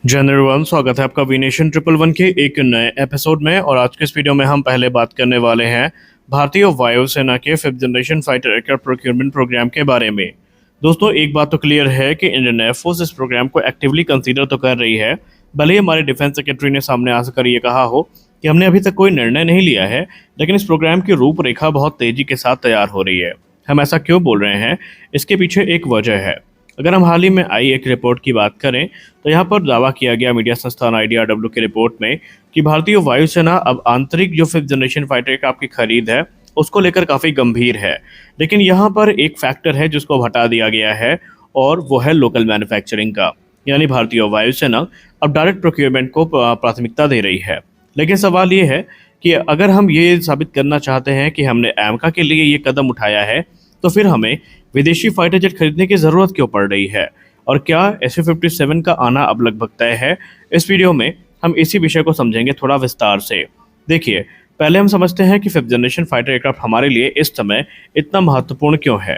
General one स्वागत है आपका वीनेशन ट्रिपल वन के एक नए एपिसोड में। और आज के इस वीडियो में हम पहले बात करने वाले हैं भारतीय वायुसेना के 5th generation fighter aircraft procurement programme के बारे में। दोस्तों, एक बात तो क्लियर है कि इंडियन एयरफोर्स इस प्रोग्राम को एक्टिवली कंसीडर तो कर रही है। भले ही हमारे डिफेंस सेक्रेटरी ने सामने आकर ये कहा हो कि हमने अभी तक कोई निर्णय नहीं लिया है, लेकिन इस प्रोग्राम की रूपरेखा बहुत तेजी के साथ तैयार हो रही है। हम ऐसा क्यों बोल रहे हैं, इसके पीछे एक वजह है। अगर हम हाल ही में आई एक रिपोर्ट की बात करें तो यहाँ पर दावा किया गया मीडिया संस्थान IDRW की रिपोर्ट में कि भारतीय वायुसेना अब आंतरिक जो 5th जनरेशन फाइटर एयरक्राफ्ट की खरीद है उसको लेकर काफ़ी गंभीर है। लेकिन यहाँ पर एक फैक्टर है जिसको हटा दिया गया है, और वो है लोकल मैन्युफैक्चरिंग का। यानी भारतीय वायुसेना अब डायरेक्ट प्रोक्योरमेंट को प्राथमिकता दे रही है। लेकिन सवाल ये है कि अगर हम ये साबित करना चाहते हैं कि हमने AMCA के लिए ये कदम उठाया है, तो फिर हमें विदेशी फाइटर जेट खरीदने की ज़रूरत क्यों पड़ रही है, और क्या SU-57 का आना अब लगभग तय है। इस वीडियो में हम इसी विषय को समझेंगे थोड़ा विस्तार से। देखिए, पहले हम समझते हैं कि 5th जनरेशन फाइटर एयरक्राफ्ट हमारे लिए इस समय इतना महत्वपूर्ण क्यों है।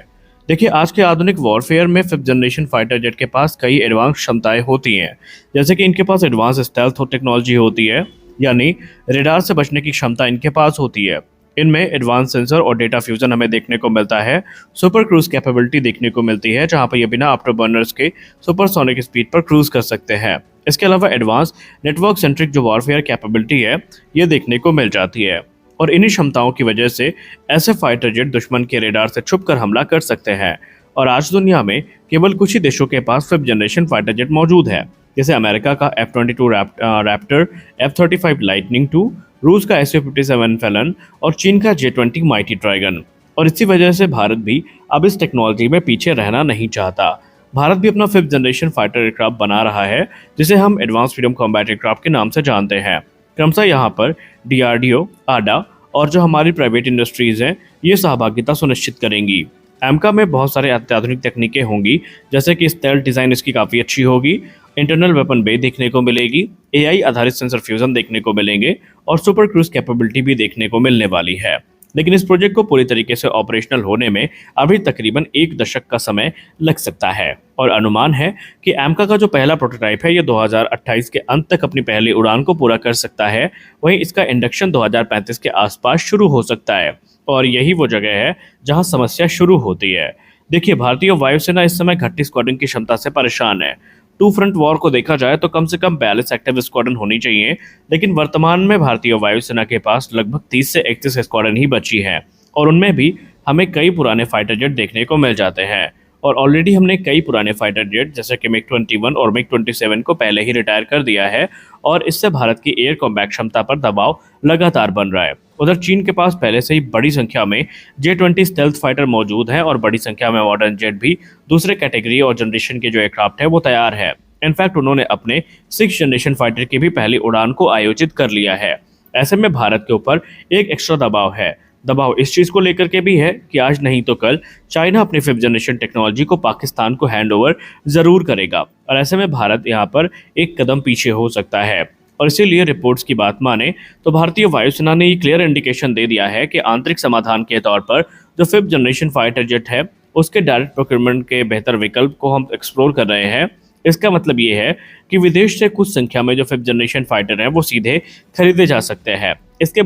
देखिए, आज के आधुनिक वॉरफेयर में 5th जनरेशन फाइटर जेट के पास कई एडवांस क्षमताएं होती हैं, जैसे कि इनके पास एडवांस स्टेल्थ टेक्नोलॉजी होती है, यानी रेडार से बचने की क्षमता इनके पास होती है। इनमें एडवांस सेंसर और डेटा फ्यूजन हमें देखने को मिलता है। सुपर क्रूज कैपेबिलिटी देखने को मिलती है, जहां पर ये बिना आफ्टर बर्नर्स के सुपरसोनिक स्पीड पर क्रूज कर सकते हैं। इसके अलावा एडवांस नेटवर्क सेंट्रिक जो वॉरफेयर कैपेबिलिटी है, ये देखने को मिल जाती है। और इन्हीं क्षमताओं की वजह से ऐसे फाइटर जेट दुश्मन के रेडार से छुपकर हमला कर सकते हैं। और आज दुनिया में केवल कुछ ही देशों के पास 5th जनरेशन फाइटर जेट मौजूद है, जैसे अमेरिका का F-22 Raptor, F-35 lightning II, रूस का SU-57 फैलन और चीन का J-20 माइटी ड्रैगन। और इसी वजह से भारत भी अब इस टेक्नोलॉजी में पीछे रहना नहीं चाहता। भारत भी अपना 5th जनरेशन फाइटर एयरक्राफ्ट बना रहा है, जिसे हम एडवांस फ्रीडम कॉम्बैट एयरक्राफ्ट के नाम से जानते हैं। क्रमशः यहाँ पर DRDO, ADA और जो हमारी प्राइवेट इंडस्ट्रीज हैं, ये सहभागिता सुनिश्चित करेंगी। AMCA में बहुत सारे अत्याधुनिक तकनीकें होंगी, जैसे कि स्टेल्थ डिज़ाइन इसकी काफ़ी अच्छी होगी, इंटरनल वेपन बे देखने को मिलेगी, AI आधारित सेंसर फ्यूजन देखने को मिलेंगे और सुपर क्रूज कैपेबिलिटी भी देखने को मिलने वाली है। लेकिन इस प्रोजेक्ट को पूरी तरीके से ऑपरेशनल होने में अभी तकरीबन 1 दशक का समय लग सकता है। और अनुमान है कि AMCA का जो पहला प्रोटोटाइप है, ये 2028 के अंत तक अपनी पहली उड़ान को पूरा कर सकता है। वहीं इसका इंडक्शन 2035 के आसपास शुरू हो सकता है, और यही वो जगह है जहां समस्या शुरू होती है। देखिए, भारतीय वायुसेना इस समय घटती स्क्वाड्रन की क्षमता से परेशान है। टू फ्रंट वॉर को देखा जाए तो कम से कम 42 एक्टिव स्क्वाड्रन होनी चाहिए, लेकिन वर्तमान में भारतीय वायुसेना के पास लगभग 30 से 31 स्क्वाड्रन ही बची हैं, और उनमें भी हमें कई पुराने फाइटर जेट देखने को मिल जाते हैं। और ऑलरेडी हमने कई पुराने फाइटर जेट जैसे कि MiG-21 और MiG-27 को पहले ही रिटायर कर दिया है, और इससे भारत की एयर कॉम्बैट क्षमता पर दबाव लगातार बन रहा है। उधर चीन के पास पहले से ही बड़ी संख्या में J-20 स्टेल्थ फाइटर मौजूद हैं, और बड़ी संख्या में मॉडर्न जेट भी दूसरे कैटेगरी और जनरेशन के जो एयरक्राफ्ट है वो तैयार है। इनफैक्ट उन्होंने अपने 6th जनरेशन फाइटर की भी पहली उड़ान को आयोजित कर लिया है। ऐसे में भारत के ऊपर एक एक्स्ट्रा दबाव है। दबाव इस चीज़ को लेकर के भी है कि आज नहीं तो कल चाइना अपनी 5th जनरेशन टेक्नोलॉजी को पाकिस्तान को हैंड ओवर ज़रूर करेगा, और ऐसे में भारत यहाँ पर एक कदम पीछे हो सकता है। और इसीलिए रिपोर्ट्स की बात माने तो भारतीय वायुसेना ने ये क्लियर इंडिकेशन दे दिया है कि आंतरिक समाधान के तौर पर जो 5th जनरेशन फाइटर जेट है, उसके डायरेक्ट प्रोक्योरमेंट के बेहतर विकल्प को हम एक्सप्लोर कर रहे हैं। इसका मतलब ये है कि विदेश से कुछ संख्या में जो 5th जनरेशन फाइटर हैं वो सीधे खरीदे जा सकते हैं। इसके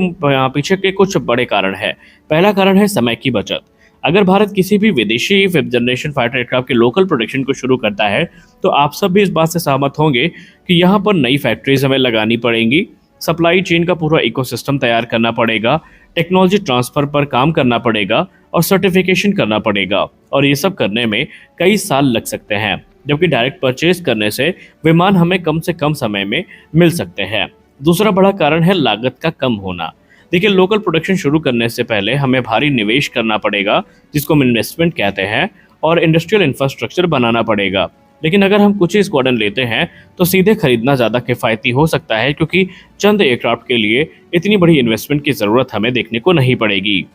पीछे के कुछ बड़े कारण हैं। पहला कारण है समय की बचत। अगर भारत किसी भी विदेशी 5th जनरेशन फाइटर एयरक्राफ्ट के लोकल प्रोडक्शन को शुरू करता है, तो आप सब भी इस बात से सहमत होंगे कि यहाँ पर नई फैक्ट्रीज हमें लगानी पड़ेंगी, सप्लाई चेन का पूरा इकोसिस्टम तैयार करना पड़ेगा, टेक्नोलॉजी ट्रांसफ़र पर काम करना पड़ेगा और सर्टिफिकेशन करना पड़ेगा, और ये सब करने में कई साल लग सकते हैं। जबकि डायरेक्ट परचेज करने से विमान हमें कम से कम समय में मिल सकते हैं। दूसरा बड़ा कारण है लागत का कम होना। देखिए, लोकल प्रोडक्शन शुरू करने से पहले हमें भारी निवेश करना पड़ेगा, जिसको हम इन्वेस्टमेंट कहते हैं, और इंडस्ट्रियल इंफ्रास्ट्रक्चर बनाना पड़ेगा। लेकिन अगर हम कुछ ही स्क्वाड्रन लेते हैं तो सीधे खरीदना ज़्यादा किफ़ायती हो सकता है, क्योंकि चंद एयरक्राफ्ट के लिए इतनी बड़ी इन्वेस्टमेंट की ज़रूरत हमें देखने को नहीं पड़ेगी।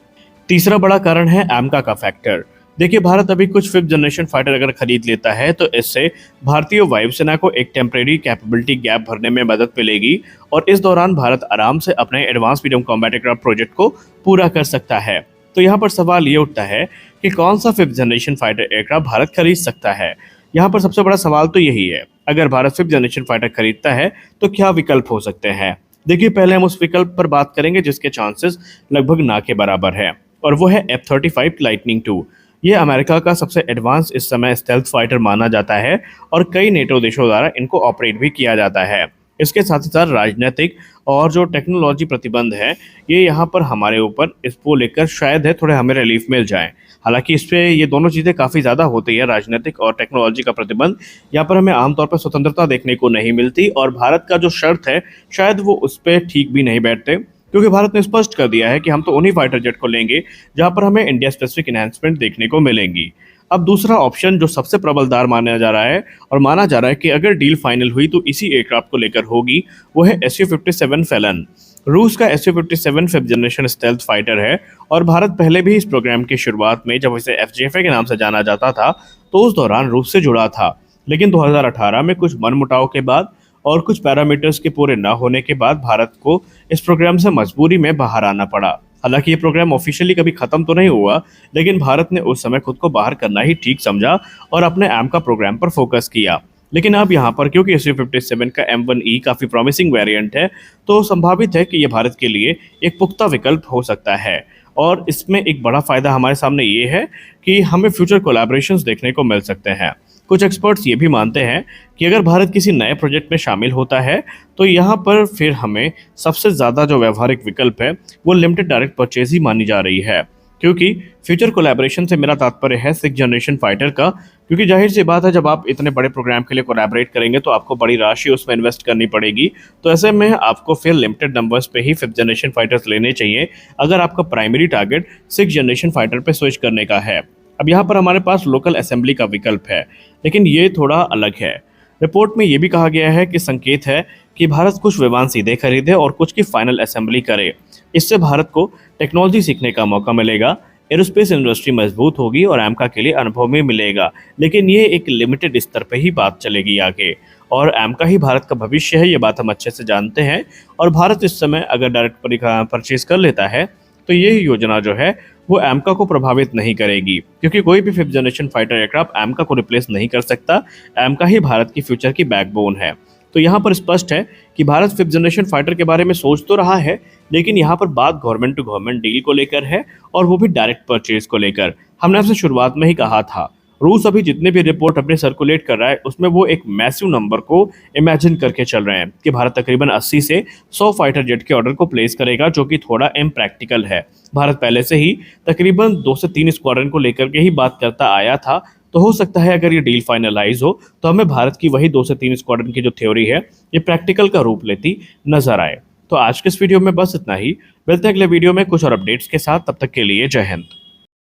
तीसरा बड़ा कारण है AMCA का फैक्टर। देखिए, भारत अभी कुछ 5th जनरेशन फाइटर अगर खरीद लेता है तो इससे भारतीय वायुसेना को एक टेम्परेरी कैपेबिलिटी गैप भरने में मदद मिलेगी, और इस दौरान भारत आराम से अपने advance medium combat aircraft project को पूरा कर सकता है। तो यहाँ पर सवाल ये उठता है कि कौन सा 5th generation fighter aircraft Bharat खरीद सकता है। यहाँ पर सबसे बड़ा सवाल तो यही है। अगर भारत फिफ्थ जनरेशन फाइटर खरीदता है तो क्या विकल्प हो सकते हैं। देखिए, पहले हम उस विकल्प पर बात करेंगे जिसके चांसेस लगभग ना के बराबर है, और वो है F-35 लाइटनिंग 2। ये अमेरिका का सबसे एडवांस इस समय स्टेल्थ फाइटर माना जाता है और कई नेटो देशों द्वारा इनको ऑपरेट भी किया जाता है। इसके साथ ही साथ राजनीतिक और जो टेक्नोलॉजी प्रतिबंध है, ये यहाँ पर हमारे ऊपर इसको लेकर शायद है थोड़े हमें रिलीफ मिल जाए। हालांकि इस पे ये दोनों चीज़ें काफ़ी ज़्यादा होती है, राजनीतिक और टेक्नोलॉजी का प्रतिबंध। यहाँ पर हमें आमतौर पर स्वतंत्रता देखने को नहीं मिलती, और भारत का जो शर्त है शायद वो उस पर ठीक भी नहीं बैठते, क्योंकि भारत ने स्पष्ट कर दिया है कि हम तो उन्हीं फाइटर जेट को लेंगे जहां पर हमें इंडिया स्पेसिफिक इन्हांसमेंट देखने को मिलेंगी। अब दूसरा ऑप्शन जो सबसे प्रबलदार माना जा रहा है, और माना जा रहा है कि अगर डील फाइनल हुई तो इसी एयरक्राफ्ट को लेकर होगी, वो है Su-57 फैलन। रूस का Su-57 fifth generation stealth fighter है, और भारत पहले भी इस प्रोग्राम की शुरुआत में जब इसे FJFA के नाम से जाना जाता था तो उस दौरान रूस से जुड़ा था। लेकिन 2018 में कुछ मनमुटाव के बाद और कुछ पैरामीटर्स के पूरे न होने के बाद भारत को इस प्रोग्राम से मजबूरी में बाहर आना पड़ा। हालांकि ये प्रोग्राम ऑफिशियली कभी खत्म तो नहीं हुआ, लेकिन भारत ने उस समय खुद को बाहर करना ही ठीक समझा और अपने एम का प्रोग्राम पर फोकस किया। लेकिन अब यहाँ पर क्योंकि Su-57 का M1E काफ़ी प्रॉमिसिंग वेरिएंट है, तो संभावित है कि ये भारत के लिए एक पुख्ता विकल्प हो सकता है। और इसमें एक बड़ा फ़ायदा हमारे सामने ये है कि हमें फ्यूचर कोलैबोरेशंस देखने को मिल सकते हैं। कुछ एक्सपर्ट्स ये भी मानते हैं कि अगर भारत किसी नए प्रोजेक्ट में शामिल होता है तो यहाँ पर फिर हमें सबसे ज़्यादा जो व्यवहारिक विकल्प है वो लिमिटेड डायरेक्ट परचेज ही मानी जा रही है, क्योंकि फ्यूचर कोलैबोरेशन से मेरा तात्पर्य है सिक्स जनरेशन फाइटर का। क्योंकि जाहिर सी बात है, जब आप इतने बड़े प्रोग्राम के लिए कोलैबोरेट करेंगे तो आपको बड़ी राशि उसमें इन्वेस्ट करनी पड़ेगी। तो ऐसे में आपको फिर लिमिटेड नंबर्स पे ही फिफ्थ जनरेशन फाइटर्स लेने चाहिए अगर आपका primary target six generation fighter पे स्विच करने का है। अब यहाँ पर हमारे पास लोकल असेंबली का विकल्प है, लेकिन ये थोड़ा अलग है। रिपोर्ट में ये भी कहा गया है कि संकेत है कि भारत कुछ विमान सीधे खरीदे और कुछ की फाइनल असेंबली करे। इससे भारत को टेक्नोलॉजी सीखने का मौका मिलेगा, एरोस्पेस इंडस्ट्री मजबूत होगी और एमका के लिए अनुभव भी मिलेगा। लेकिन ये एक लिमिटेड स्तर पे ही बात चलेगी आगे, और एमका ही भारत का भविष्य है, ये बात हम अच्छे से जानते हैं। और भारत इस समय अगर डायरेक्ट परचेज कर लेता है तो ये योजना जो है वो एमका को प्रभावित नहीं करेगी, क्योंकि कोई भी फिफ्थ जनरेशन फाइटर एयरक्राफ्ट एमका को रिप्लेस नहीं कर सकता। एमका ही भारत की फ्यूचर की बैकबोन है। तो यहाँ पर स्पष्ट है कि भारत फिफ्थ जनरेशन फाइटर के बारे में सोच तो रहा है, लेकिन यहाँ पर बात गवर्नमेंट टू गवर्नमेंट डील को लेकर है, और वो भी डायरेक्ट परचेज को लेकर। हमने आपसे शुरुआत में ही कहा था, रूस अभी जितने भी रिपोर्ट अपने सर्कुलेट कर रहा है उसमें वो एक मैसिव नंबर को इमेजिन करके चल रहे हैं कि भारत तकरीबन 80 से 100 फाइटर जेट के ऑर्डर को प्लेस करेगा, जो कि थोड़ा इम्प्रैक्टिकल है। भारत पहले से ही तकरीबन 2 से 3 स्क्वाड्रन को लेकर के ही बात करता आया था। तो हो सकता है अगर ये डील फाइनलाइज हो तो हमें भारत की वही 2 से 3 स्क्वाड्रन की जो थ्योरी है ये प्रैक्टिकल का रूप लेती नजर आए। तो आज के इस वीडियो में बस इतना ही। मिलते हैं अगले वीडियो में कुछ और अपडेट्स के साथ, तब तक के लिए जय हिंद।